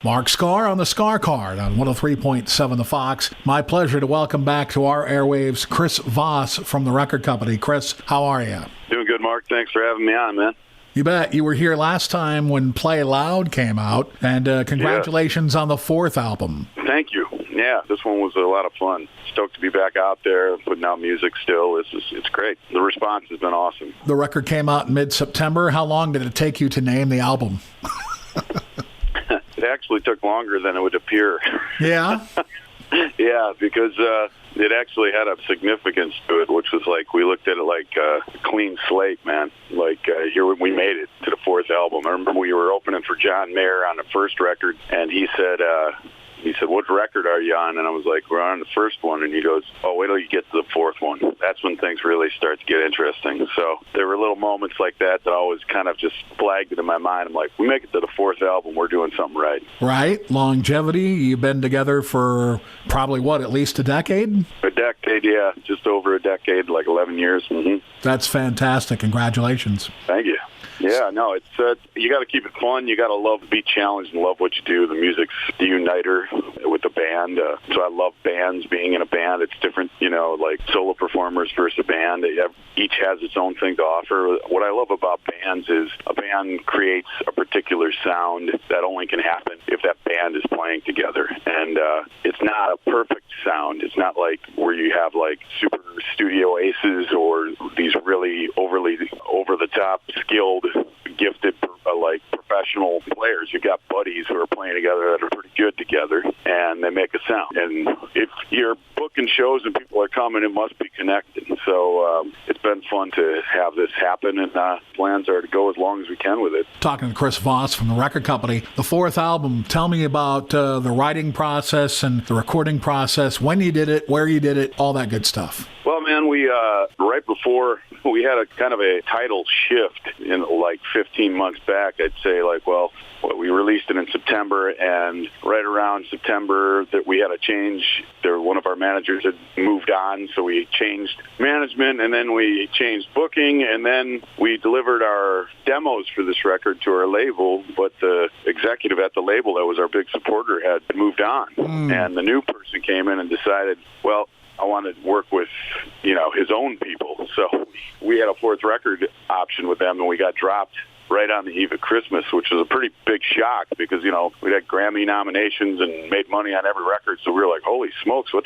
Mark Skaar on the Skaar Kaard on 103.7 The Fox. My pleasure to welcome back to our airwaves Chris Voss from the record company. Chris, how are you? Doing good, Mark. Thanks for having me on, man. You bet. You were here last time when Play Loud came out, and congratulations on the fourth album. Thank you. Yeah, this one was a lot of fun. Stoked to be back out there, putting out music still. It's great. The response has been awesome. The record came out in mid-September. How long did it take you to name the album? It actually took longer than it would appear. Yeah? Yeah, because it actually had a significance to it, which was like we looked at it like a clean slate, man. Like here we made it to the fourth album. I remember we were opening for John Mayer on the first record, and he said, what record are you on? And I was like, we're on the first one. And he goes, oh, wait till you get to the fourth one. That's when things really start to get interesting. So there were little moments like that that always kind of just flagged it in my mind. I'm like, we make it to the fourth album, we're doing something right. Right. Longevity. You've been together for probably, at least a decade? A decade, yeah. Just over a decade, like 11 years. Mm-hmm. That's fantastic. Congratulations. Thank you. Yeah, no, it's you got to keep it fun. You got to love to be challenged and love what you do. The music's the uniter with the band. So I love bands, being in a band. It's different, like solo performers versus a band. Each has its own thing to offer. What I love about bands is a band creates a particular sound that only can happen if that band is playing together. And it's not a perfect sound. It's not like where you have like super studio aces or these really over-the-top skilled, gifted, professional players. You got buddies who are playing together that are pretty good together, and they make a sound. And if you're booking shows and people are coming, it must be connected. So it's been fun to have this happen, and plans are to go as long as we can with it. Talking to Chris Voss from the record company, the fourth album, tell me about the writing process and the recording process, when you did it, where you did it, all that good stuff. Well, man, we right before we had a kind of a title shift in like 15 months back. I'd say we released it in September, and right around September that we had a change. One of our managers had moved on, so we changed management, and then we changed booking, and then we delivered our demos for this record to our label, but the executive at the label that was our big supporter had moved on, and the new person came in and decided, I wanted to work with, his own people. So we had a fourth record option with them, and we got dropped right on the eve of Christmas, which was a pretty big shock because, we had Grammy nominations and made money on every record. So we were like, holy smokes, what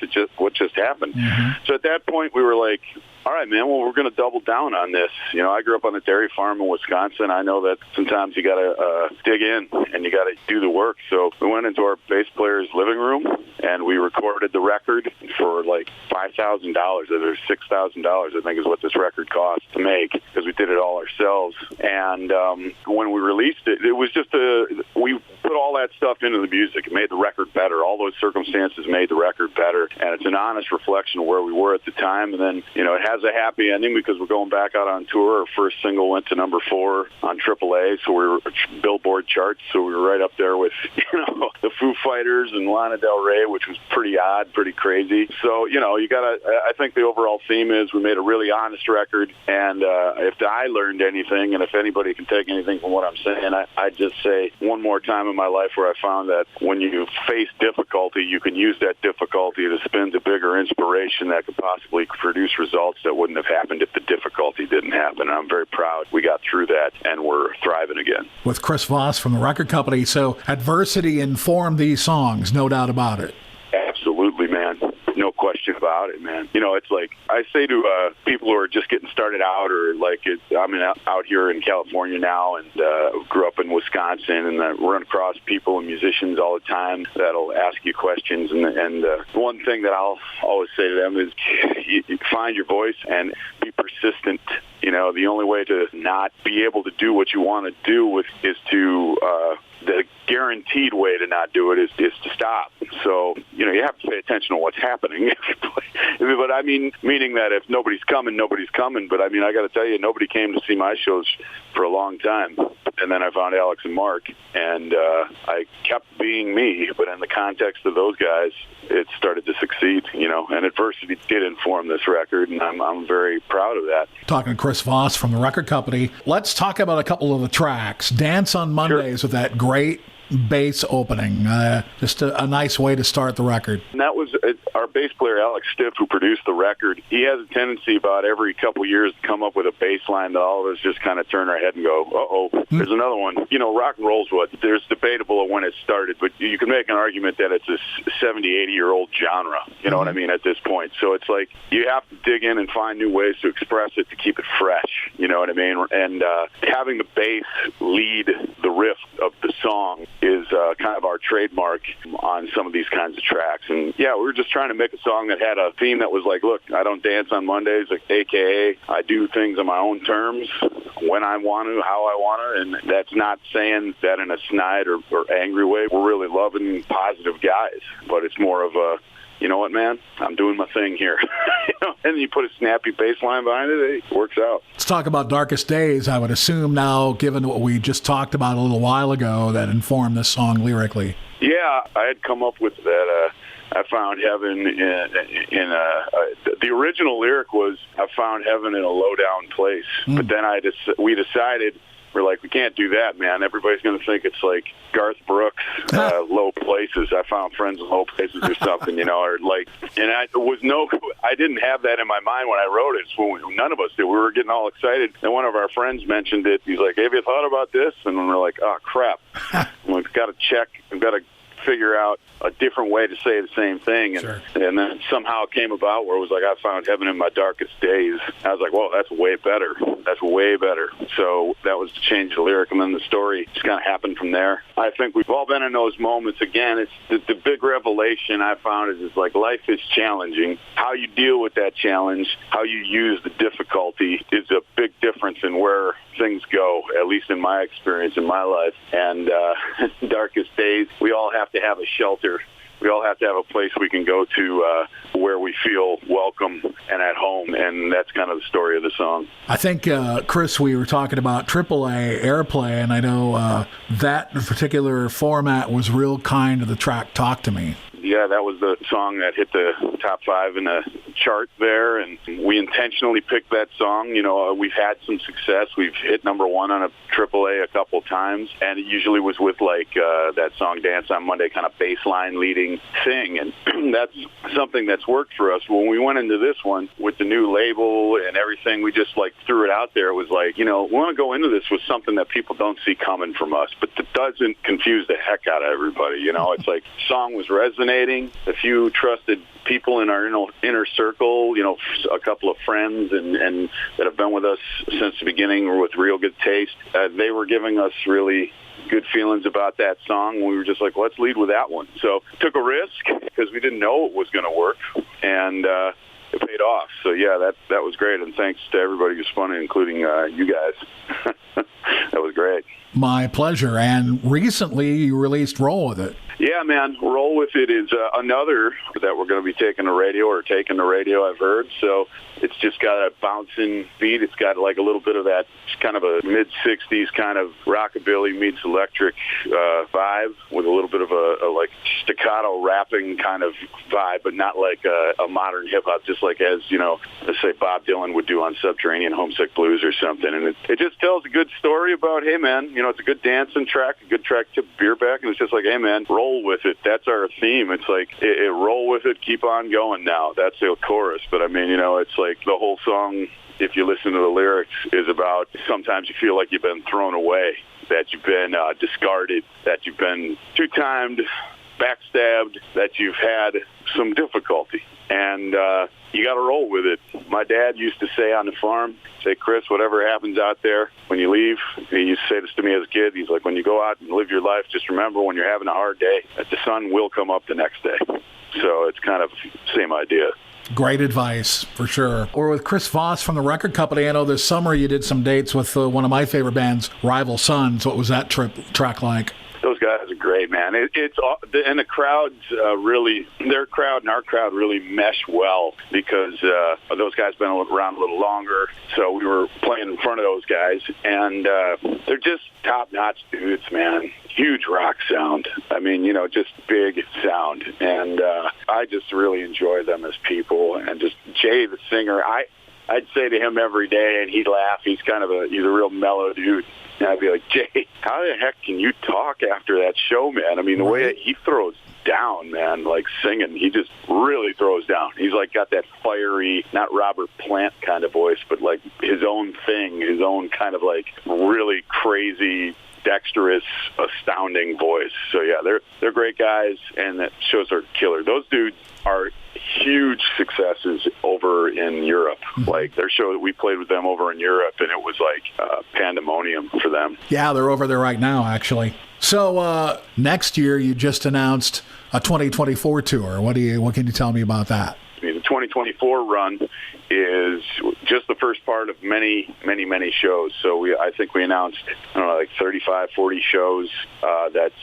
just happened? Mm-hmm. So at that point, we were like, all right, man, we're going to double down on this. I grew up on a dairy farm in Wisconsin. I know that sometimes you got to dig in and you got to do the work. So we went into our bass player's living room and we recorded the record for like $5,000 or $6,000, I think is what this record cost to make, because we did it all ourselves. And when we released it, it was just we put all that stuff into the music. It made the record better. All those circumstances made the record better. And it's an honest reflection of where we were at the time. And then, it has a happy ending because we're going back out on tour. Our first single went to number 4 on AAA, so we were Billboard charts. So we were right up there with, the Foo Fighters and Lana Del Rey, which was pretty odd, pretty crazy. So, I think the overall theme is we made a really honest record. And if I learned anything, and if anybody can take anything from what I'm saying, I'd just say one more time in my life where I found that when you face difficulty, you can use that difficulty to spin to bigger inspiration that could possibly produce results that wouldn't have happened if the difficulty didn't happen. And I'm very proud we got through that and we're thriving again. With Chris Voss from the record company. So adversity informed these songs, no doubt about it. Absolutely, man. No question about it, man. It's like I say to people who are just getting started out, or I'm out here in California now and grew up in Wisconsin, and I run across people and musicians all the time that'll ask you questions. And one thing that I'll always say to them is you find your voice and be persistent. The only way to not be able to do what you want to do is to the guaranteed way to not do it is to stop. So, you have to pay attention to what's happening. But I mean, meaning that if nobody's coming, nobody's coming. But I mean, I got to tell you, nobody came to see my shows for a long time. And then I found Alex and Mark, and I kept being me. But in the context of those guys, it started to succeed, and adversity did inform this record, and I'm very proud of that. Talking to Chris Voss from the record company, let's talk about a couple of the tracks. Dance on Mondays, sure, with that great bass opening. Just a nice way to start the record. And that was our bass player, Alex Stiff, who produced the record. He has a tendency about every couple years to come up with a bass line that all of us just kind of turn our head and go, uh-oh, there's another one. You know, rock and roll's what? There's debatable when it started, but you can make an argument that it's a 70, 80-year-old genre, you know what I mean, at this point. So it's like you have to dig in and find new ways to express it to keep it fresh, you know what I mean? And having the bass lead the riff of the song is kind of our trademark on some of these kinds of tracks. And yeah, we were just trying to make a song that had a theme that was like, look, I don't dance on Mondays, like, AKA I do things on my own terms, when I want to, how I want to, and that's not saying that in a snide or angry way. We're really loving, positive guys, but it's more of a, you know what, man, I'm doing my thing here. You know? And you put a snappy bass line behind it, it works out. Let's talk about Darkest Days. I would assume now, given what we just talked about a little while ago, that informed this song lyrically. Yeah, I had come up with that. I found heaven the original lyric was, I found heaven in a low-down place. But then we decided, we're like, we can't do that, man. Everybody's going to think it's like Garth Brooks, Low Places. I found friends in low places or something, you know, or like, and I didn't have that in my mind when I wrote it. So none of us did. We were getting all excited. And one of our friends mentioned it. He's like, have you thought about this? And we're like, oh, crap. We've got to check. We've got to figure out a different way to say the same thing. And, sure. And then somehow it came about where it was like, I found heaven in my darkest days. I was like, whoa, that's way better. That's way better. So that was to change the lyric, and then the story just kind of happened from there. I think we've all been in those moments. Again, it's the big revelation I found is like life is challenging. How you deal with that challenge, how you use the difficulty is a big difference in where things go, at least in my experience in my life. And darkest days, we all have to have a shelter. We all have to have a place we can go to where we feel welcome and at home, and that's kind of the story of the song. I think, Chris, we were talking about AAA airplay, and I know that particular format was real kind to the track Talk to Me. Yeah, that was the song that hit the top 5 in the chart there, and we intentionally picked that song. You know, we've had some success. We've hit number 1 on a AAA a couple times, and it usually was with like that song Dance on Monday kind of bass line leading thing, and that's something that's worked for us. When we went into this one with the new label and everything, we just like threw it out there. It was like, you know, we want to go into this with something that people don't see coming from us, but that doesn't confuse the heck out of everybody. You know, it's like the song was resonating. A few trusted people in our inner circle, you know, a couple of friends and that have been with us since the beginning or with Real Good Taste, they were giving us really good feelings about that song. We were just like, let's lead with that one. So took a risk because we didn't know it was going to work, and it paid off. So yeah, that was great, and thanks to everybody who spun it, including you guys. That was great. My pleasure. And recently you released Roll With It. Yeah, man, Roll With It is another that we're going to be taking to radio, I've heard. So it's just got a bouncing beat. It's got like a little bit of that kind of a mid-60s kind of rockabilly meets electric vibe with a little bit of a like staccato rapping kind of vibe, but not like a modern hip-hop, just like as, you know, let's say Bob Dylan would do on Subterranean Homesick Blues or something. And it just tells a good story about, hey, man, you know, it's a good dancing track, a good track to beer back, and it's just like, hey, man, roll with it. That's our theme. It's like, it roll with it, keep on going now. That's the chorus. But, I mean, you know, it's like the whole song, if you listen to the lyrics, is about sometimes you feel like you've been thrown away, that you've been discarded, that you've been two-timed, backstabbed, that you've had some difficulty. And you got to roll with it. My dad used to say on the farm, say, Chris, whatever happens out there, when you leave, he used to say this to me as a kid, he's like, when you go out and live your life, just remember when you're having a hard day, that the sun will come up the next day. So it's kind of the same idea. Great advice, for sure. Or with Chris Voss from the record company. I know this summer you did some dates with one of my favorite bands, Rival Sons. What was that track like? Those guys are great, man. And the crowds really, their crowd and our crowd really mesh well because those guys been around a little longer. So we were playing in front of those guys, and they're just top-notch dudes, man. Huge rock sound. I mean, you know, just big sound. And I just really enjoy them as people. And just Jay, the singer, I I'd say to him every day, and he'd laugh. He's a real mellow dude. And I'd be like, Jay, how the heck can you talk after that show, man? I mean, the way he throws down, man, like singing, he just really throws down. He's like got that fiery, not Robert Plant kind of voice, but like his own thing, his own kind of like really crazy, dexterous, astounding voice. So yeah, they're great guys, and that shows are killer. Those dudes are huge successes over in Europe. Like their show that we played with them over in Europe, and it was like pandemonium for them. Yeah, they're over there right now, actually. So next year, you just announced a 2024 tour. What can you tell me about that? I mean, the 2024 run is just the first part of many, many, many shows. So I think we announced, like 35, 40 shows that's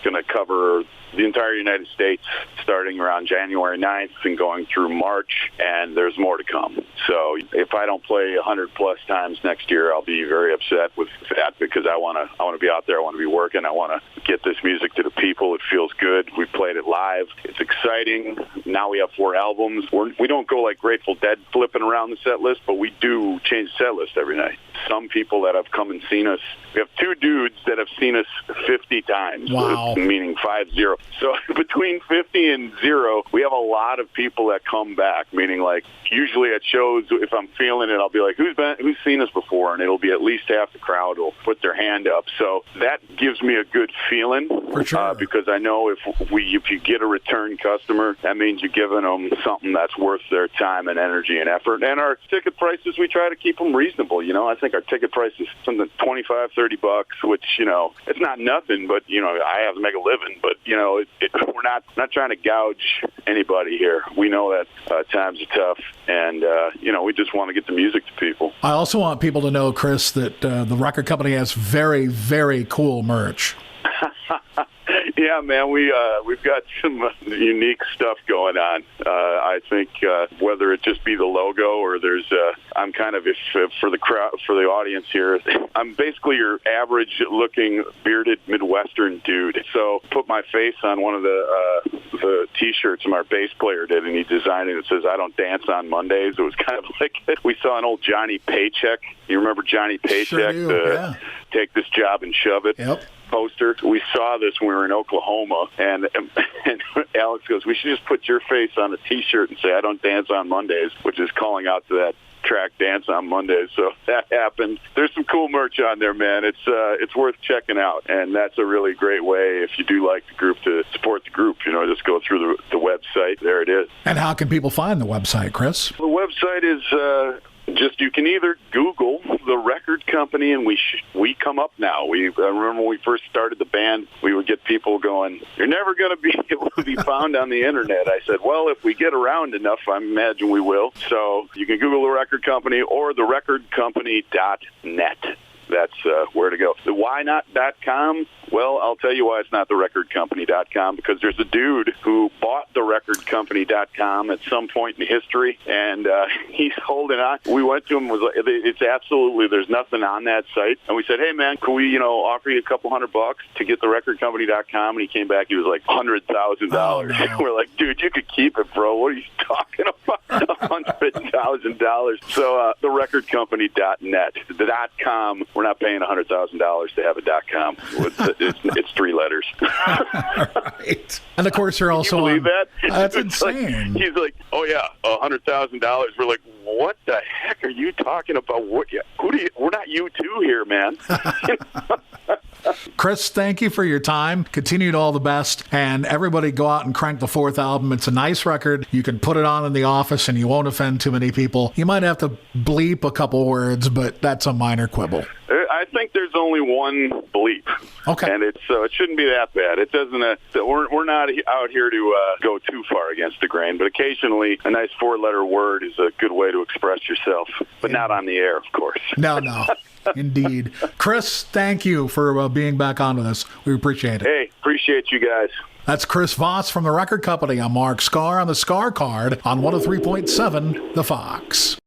going to cover the entire United States starting around January 9th and going through March, and there's more to come. So if I don't play 100-plus times next year, I'll be very upset with that because I want to be out there. I want to be working. I want to get this music to the people. It feels good. We played it live. It's exciting. Now we have 4 albums. We don't go like Grateful Dead flipping around the set list, but we do change the set list every night. Some people that have come and seen us, we have 2 dudes that have seen us 50 times, wow. Meaning 50. So between 50 and 0, we have a lot of people that come back, meaning like usually at shows, if I'm feeling it, I'll be like, who's seen us before? And it'll be at least half the crowd will put their hand up. So that gives me a good feeling. For sure. Because I know if you get a return customer, that means you're giving them something that's worth their time and energy and effort. And our ticket prices, we try to keep them reasonable. I think our ticket price is something $25, $30, which, it's not nothing, but, I have to make a living. But, we're not trying to gouge anybody here. We know that times are tough, and, we just want to get the music to people. I also want people to know, Chris, that the record company has very, very cool merch. Yeah, man, we've got some unique stuff going on. I think whether it just be the logo or there's, I'm kind of, for the crowd, for the audience here, I'm basically your average-looking bearded Midwestern dude. So put my face on one of the T-shirts my bass player did, and he designed it. It says, "I don't dance on Mondays." It was kind of like we saw an old Johnny Paycheck. You remember Johnny Paycheck? Sure do, Take this job and shove it. Yep. Poster. We saw this when we were in Oklahoma, and Alex goes, "We should just put your face on a T-shirt and say, 'I don't dance on Mondays,'" which is calling out to that track "Dance on Mondays." So that happened. There's some cool merch on there, man. It's worth checking out, and that's a really great way if you do like the group to support the group. Just go through the website. There it is. And how can people find the website, Chris? The website is you can either Google the record company, and we come up now. I remember when we first started the band, we would get people going, "You're never going to be able to be found on the internet." I said, well, if we get around enough, I imagine we will. So you can Google the record company or therecordcompany.net. That's where to go. The why not .com? Well, I'll tell you why it's not therecordcompany.com, because there's a dude who bought therecordcompany.com at some point in history, and he's holding on. We went to him, was like, it's absolutely, there's nothing on that site. And we said, "Hey, man, can we, offer you a couple $100 to get therecordcompany.com?" And he came back, he was like, $100,000. Oh, no. We're like, "Dude, you could keep it, bro. What are you talking about? $100,000. So therecordcompany.net. The .com, we're not paying $100,000 to have a .com. It's 3 letters. Right. And of course, you're also Can you believe that? That's insane. He's like, "Oh yeah, $100,000." We're like, "What the heck are you talking about? We're not U2 here, man." Chris, thank you for your time. Continued all the best. And everybody go out and crank the 4th album. It's a nice record. You can put it on in the office and you won't offend too many people. You might have to bleep a couple words, but that's a minor quibble. I think there's only one bleep. Okay. And it shouldn't be that bad. It doesn't. We're not out here to go too far against the grain, but occasionally a nice 4-letter word is a good way to express yourself, but not on the air, of course. No. Indeed. Chris, thank you for being back on with us. We appreciate it. Hey, appreciate you guys. That's Chris Voss from the record company. I'm Mark Skaar on the Skaar Card on 103.7 The Fox.